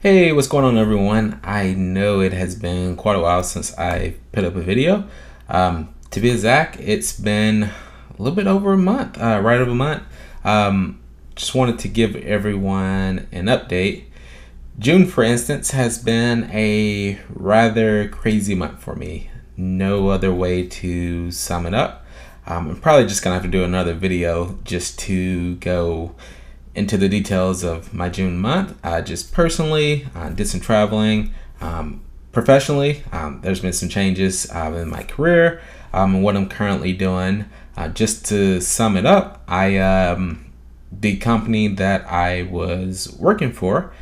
Hey, what's going on, everyone? I know it has been quite a while since I put up a video. To be exact, it's been a little bit over a month, right over a month. Just wanted to give everyone an update. June, for instance, has been a rather crazy month for me. No other way to sum it up. I'm probably just gonna have to do another video just to go into the details of my June month. Just personally, did some traveling. Professionally, there's been some changes in my career and what I'm currently doing. Just to sum it up, the company that I was working for,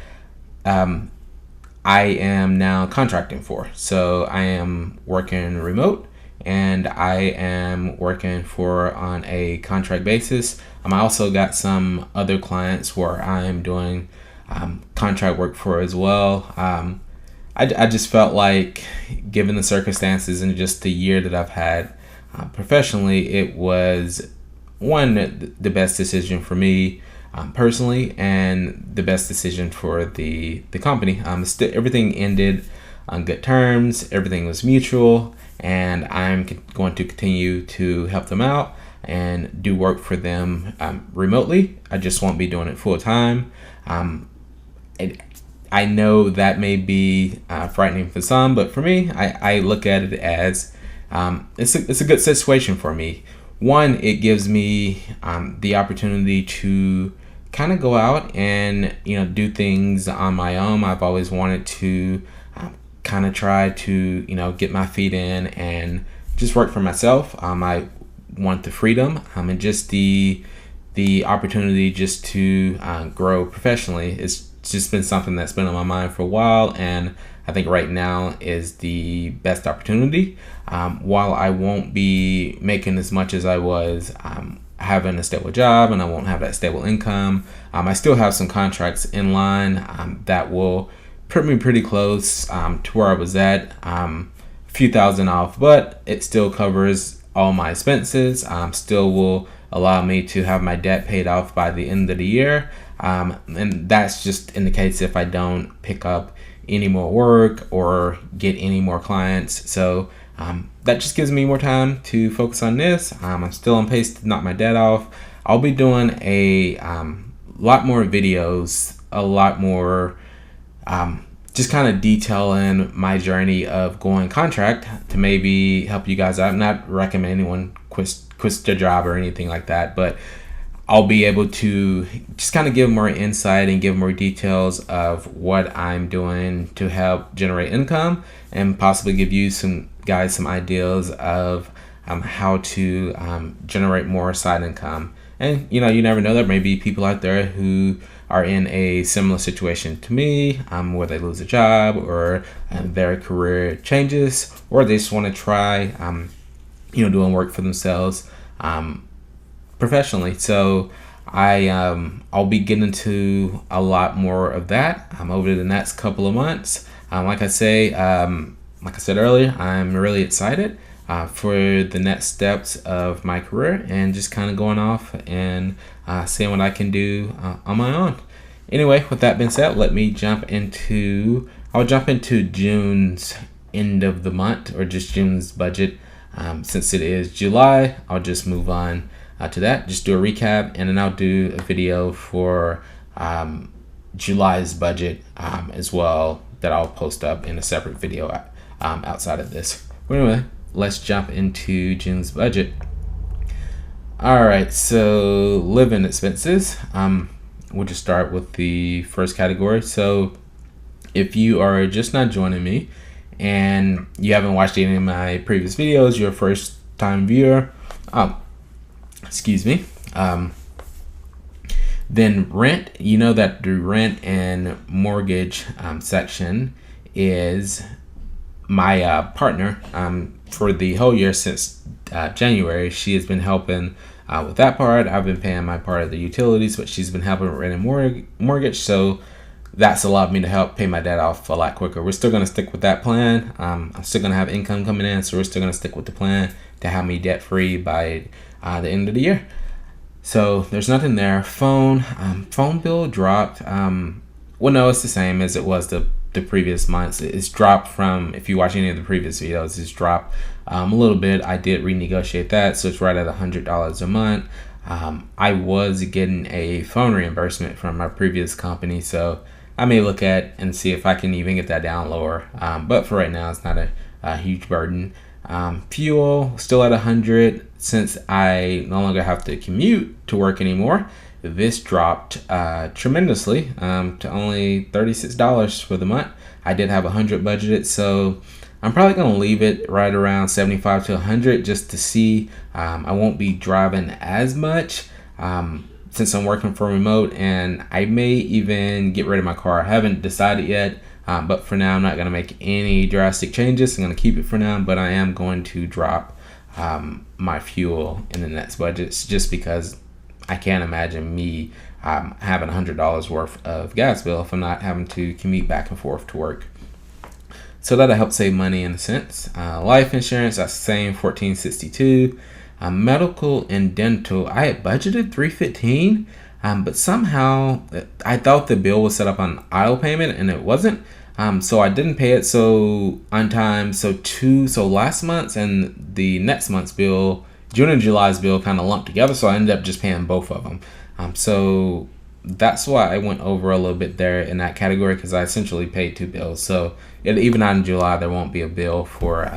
I am now contracting for. So I am working remote and I am working for on a contract basis. I also got some other clients where I'm doing contract work for as well. I just felt like, given the circumstances and just the year that I've had professionally, it was the best decision for me personally, and the best decision for the company. Everything ended on good terms. Everything was mutual, and I'm going to continue to help them out and do work for them remotely. I just won't be doing it full time. I know that may be frightening for some, but for me, I look at it as it's a good situation for me. One, it gives me the opportunity to kind of go out and do things on my own. I've always wanted to kind of try to get my feet in and just work for myself. I want the freedom and just the opportunity just to grow professionally. It's just been something that's been on my mind for a while, and I think right now is the best opportunity. While I won't be making as much as I was having a stable job, and I won't have that stable income, I still have some contracts in line that will put me pretty close to where I was at, a few thousand off, but it still covers all my expenses. Still will allow me to have my debt paid off by the end of the year, and that's just in the case if I don't pick up any more work or get any more clients. So that just gives me more time to focus on this. I'm still on pace to knock my debt off. I'll be doing a lot more videos, a lot more just kind of detailing my journey of going contract to maybe help you guys out. I'm not recommending anyone quit their job or anything like that, but I'll be able to just kind of give more insight and give more details of what I'm doing to help generate income, and possibly give you some ideas of how to generate more side income. And you never know, there may be people out there who are in a similar situation to me, where they lose a job or their career changes, or they just want to try doing work for themselves professionally. So I'll be getting into a lot more of that over the next couple of months. Like I said earlier, I'm really excited for the next steps of my career, and just kind of going off and seeing what I can do on my own. Anyway, with that being said, I'll jump into June's end of the month, or just June's budget. Since it is July, I'll just move on to that, just do a recap, and then I'll do a video for July's budget as well, that I'll post up in a separate video outside of this. But anyway, let's jump into June's budget. All right, so living expenses. We'll just start with the first category. So if you are just not joining me and you haven't watched any of my previous videos, you're a first time viewer, then rent, that the rent and mortgage section is my partner for the whole year since January. She has been helping with that part. I've been paying my part of the utilities, but she's been helping with rent and mortgage. So that's allowed me to help pay my debt off a lot quicker. We're still going to stick with that plan. I'm still going to have income coming in, so we're still going to stick with the plan to have me debt free by the end of the year. So there's nothing there. Phone bill dropped Well, no, it's the same as it was the previous months. It's dropped from, if you watch any of the previous videos, it's dropped a little bit. I did renegotiate that, so it's right at $100 a month. I was getting a phone reimbursement from my previous company, so I may look at and see if I can even get that down lower. But for right now, it's not a huge burden. Fuel still at 100 since I no longer have to commute to work anymore. This dropped tremendously to only $36 for the month. I did have 100 budgeted, so I'm probably going to leave it right around 75 to 100 just to see. I won't be driving as much since I'm working from remote, and I may even get rid of my car. I haven't decided yet, but for now I'm not going to make any drastic changes. I'm going to keep it for now, but I am going to drop my fuel in the next budgets just because I can't imagine me having $100 worth of gas bill if I'm not having to commute back and forth to work. So that'll help save money in a sense. Life insurance, that's the same, $14.62. Medical and dental, I had budgeted $315, but somehow I thought the bill was set up on auto payment and it wasn't. So I didn't pay it on time. So last month's and the next month's bill, June and July's bill, kind of lumped together. So I ended up just paying both of them. So that's why I went over a little bit there in that category, because I essentially paid two bills. So even out in July, there won't be a bill for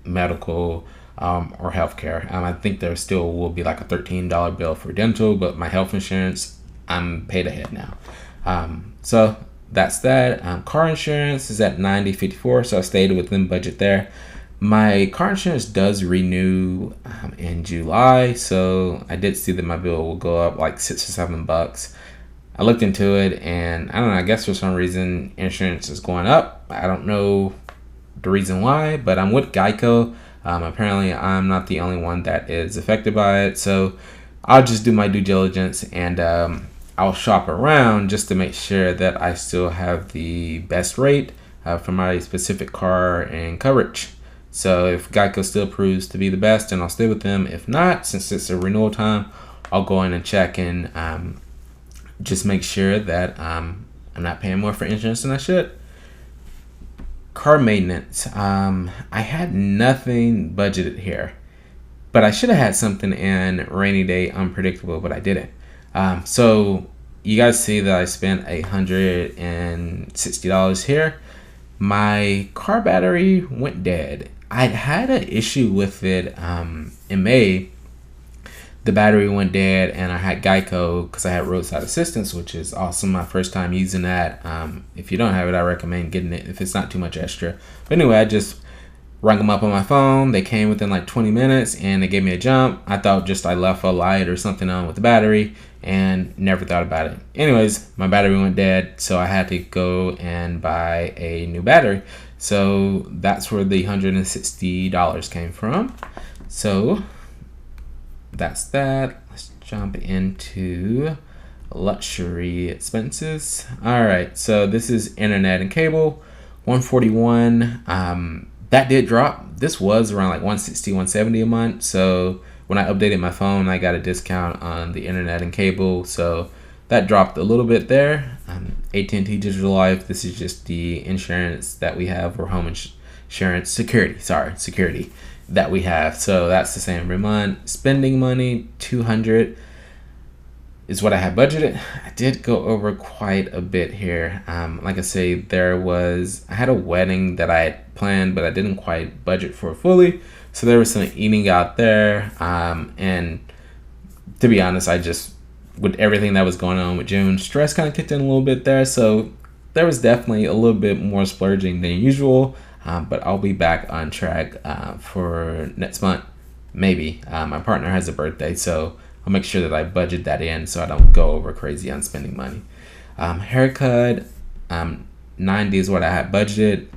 medical or healthcare. I think there still will be like a $13 bill for dental, but my health insurance, I'm paid ahead now. So that's that. Car insurance is at $90.54, so I stayed within budget there. My car insurance does renew in July, so I did see that my bill will go up like $6 or $7. I looked into it, and I don't know, I guess for some reason insurance is going up. I don't know the reason why, but I'm with Geico. Apparently I'm not the only one that is affected by it, so I'll just do my due diligence, and I'll shop around just to make sure that I still have the best rate for my specific car and coverage. So if Geico still proves to be the best, then I'll stay with them. If not, since it's a renewal time, I'll go in and check and just make sure that I'm not paying more for insurance than I should. Car maintenance. I had nothing budgeted here, but I should have had something in rainy day unpredictable, but I didn't. So you guys see that I spent $160 here. My car battery went dead. I'd had an issue with it in May. The battery went dead, and I had Geico because I had roadside assistance, which is awesome. My first time using that. If you don't have it, I recommend getting it if it's not too much extra. But anyway, I just rang them up on my phone. They came within like 20 minutes, and they gave me a jump. I thought just I left a light or something on with the battery and never thought about it. Anyways, my battery went dead, so I had to go and buy a new battery. So that's where the $160 came from. So that's that. Let's jump into luxury expenses. All right, so this is internet and cable, $141. That did drop. This was around like $160, $170 a month. So when I updated my phone, I got a discount on the internet and cable. So that dropped a little bit there. AT&T Digital Life, this is just the insurance that we have, or home insurance, security that we have. So that's the same every month. Spending money, $200 is what I had budgeted. I did go over quite a bit here. Like I say, I had a wedding that I had planned, but I didn't quite budget for fully. So there was some eating out there. And to be honest, with everything that was going on with June, stress kind of kicked in a little bit there. So there was definitely a little bit more splurging than usual. But I'll be back on track for next month, maybe. My partner has a birthday, so I'll make sure that I budget that in so I don't go over crazy on spending money. Haircut, 90 is what I had budgeted.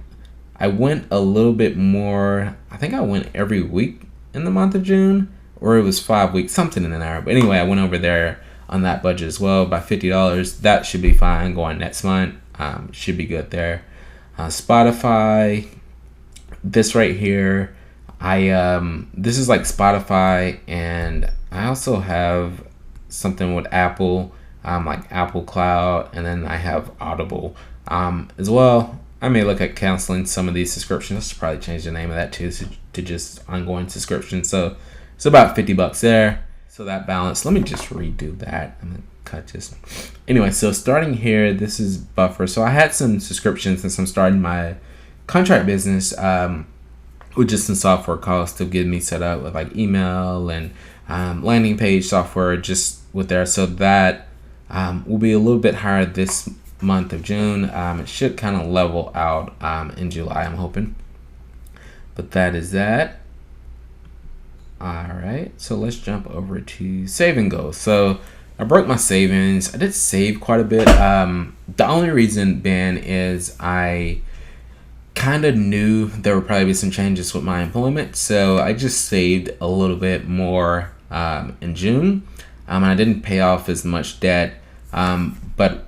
I went a little bit more. I think I went every week in the month of June, or it was 5 weeks, something in there. But anyway, I went over there on that budget as well by $50. That should be fine going next month. Should be good there. Spotify, this right here, this is like Spotify, and I also have something with Apple. like Apple Cloud, and then I have Audible as well. I may look at canceling some of these subscriptions. I should probably change the name of that too, to just ongoing subscription. So it's about $50 there. So that balance, let me just redo that. I'm gonna cut this. Anyway, so starting here, this is Buffer. So I had some subscriptions since I'm starting my contract business, with just some software costs to get me set up with like email and landing page software just with there. So that will be a little bit higher this month of June. It should kind of level out in July, I'm hoping. But that is that. All right, so let's jump over to saving goals. So I broke my savings. I did save quite a bit. The only reason being is I kind of knew there would probably be some changes with my employment, so I just saved a little bit more in June, and I didn't pay off as much debt. But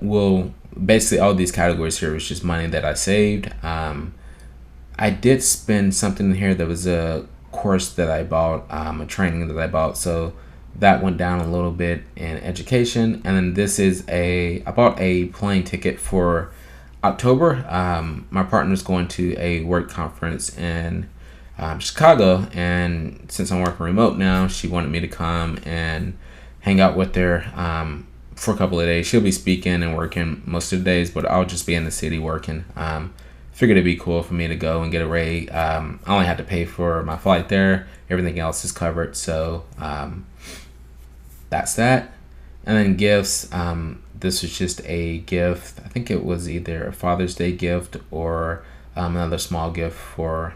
basically all these categories here was just money that I saved. I did spend something here that was a course that I bought, a training that I bought, so that went down a little bit in education. And then this is I bought a plane ticket for October. My partner's going to a work conference in Chicago, and since I'm working remote now, she wanted me to come and hang out with her for a couple of days. She'll be speaking and working most of the days, but I'll just be in the city working. Figured it'd be cool for me to go and get a rate. I only had to pay for my flight there. Everything else is covered, so that's that. And then gifts. This was just a gift. I think it was either a Father's Day gift or another small gift for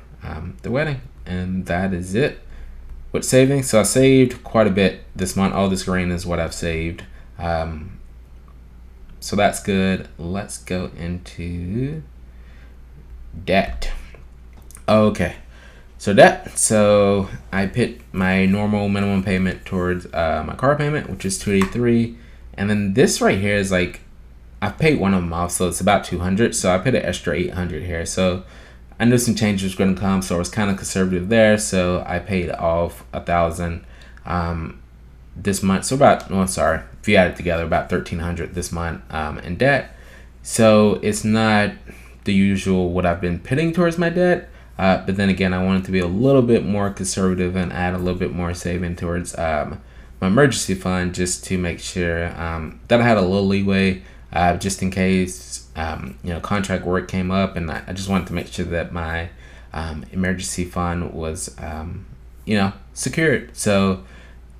the wedding. And that is it with saving. So I saved quite a bit this month. All this green is what I've saved. So that's good. Let's go into debt. Okay. So debt. So I put my normal minimum payment towards my car payment, which is $283. And then this right here is like, I've paid one of them off, so it's about $200. So I put an extra $800 here. So I knew some changes were going to come, so I was kind of conservative there. So I paid off $1,000 this month. So if you add it together, about $1,300 this month in debt. So it's not the usual what I've been putting towards my debt. But then again, I wanted to be a little bit more conservative and add a little bit more saving towards my emergency fund, just to make sure that I had a little leeway, just in case contract work came up, and I just wanted to make sure that my emergency fund was secured. So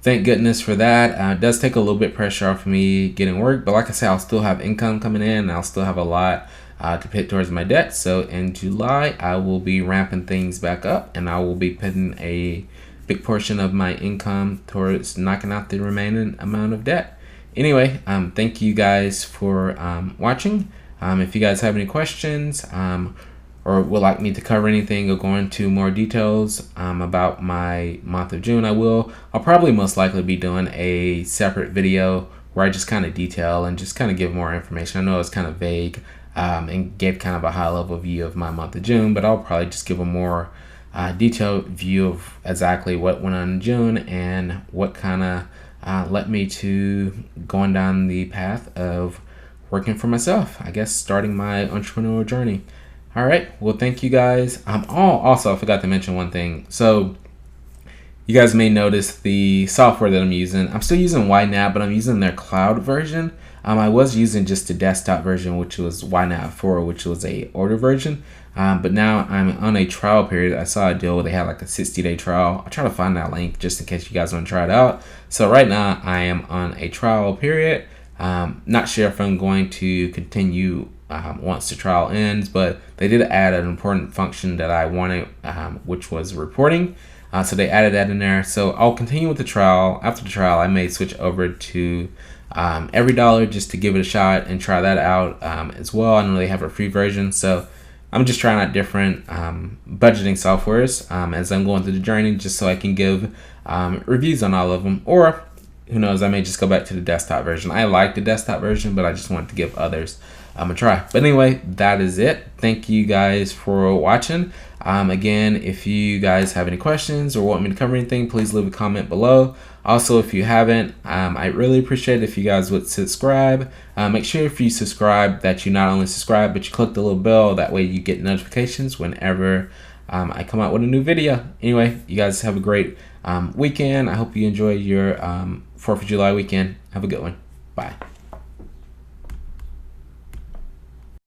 thank goodness for that. It does take a little bit pressure off of me getting work, but like I said, I'll still have income coming in, and I'll still have a lot to pay towards my debt. So in July, I will be ramping things back up, and I will be putting a big portion of my income towards knocking out the remaining amount of debt. Anyway, thank you guys for watching. If you guys have any questions or would like me to cover anything or go into more details about my month of June, I'll probably most likely be doing a separate video where I just kind of detail and just kind of give more information. I know it's kind of vague and gave kind of a high level view of my month of June, but I'll probably just give a more detailed view of exactly what went on in June and what kind of led me to going down the path of working for myself, I guess starting my entrepreneurial journey. All right, well, thank you guys. Also, I forgot to mention one thing. So you guys may notice the software that I'm using. I'm still using YNAB, but I'm using their cloud version. I was using just the desktop version, which was YNAB 4, which was a older version. But now I'm on a trial period. I saw a deal where they had like a 60-day trial. I'll try to find that link just in case you guys want to try it out. So right now I am on a trial period. Not sure if I'm going to continue once the trial ends, but they did add an important function that I wanted, which was reporting. So they added that in there. So I'll continue with the trial. After the trial, I may switch over to EveryDollar just to give it a shot and try that out as well. I know they have a free version, so I'm just trying out different budgeting softwares as I'm going through the journey, just so I can give reviews on all of them. Or who knows, I may just go back to the desktop version. I like the desktop version, but I just wanted to give others I'm gonna try. But anyway, that is it. Thank you guys for watching. Again, if you guys have any questions or want me to cover anything, please leave a comment below. Also, if you haven't, I really appreciate it if you guys would subscribe. Make sure if you subscribe that you not only subscribe, but you click the little bell. That way you get notifications whenever I come out with a new video. Anyway, you guys have a great weekend. I hope you enjoy your 4th of July weekend. Have a good one. Bye.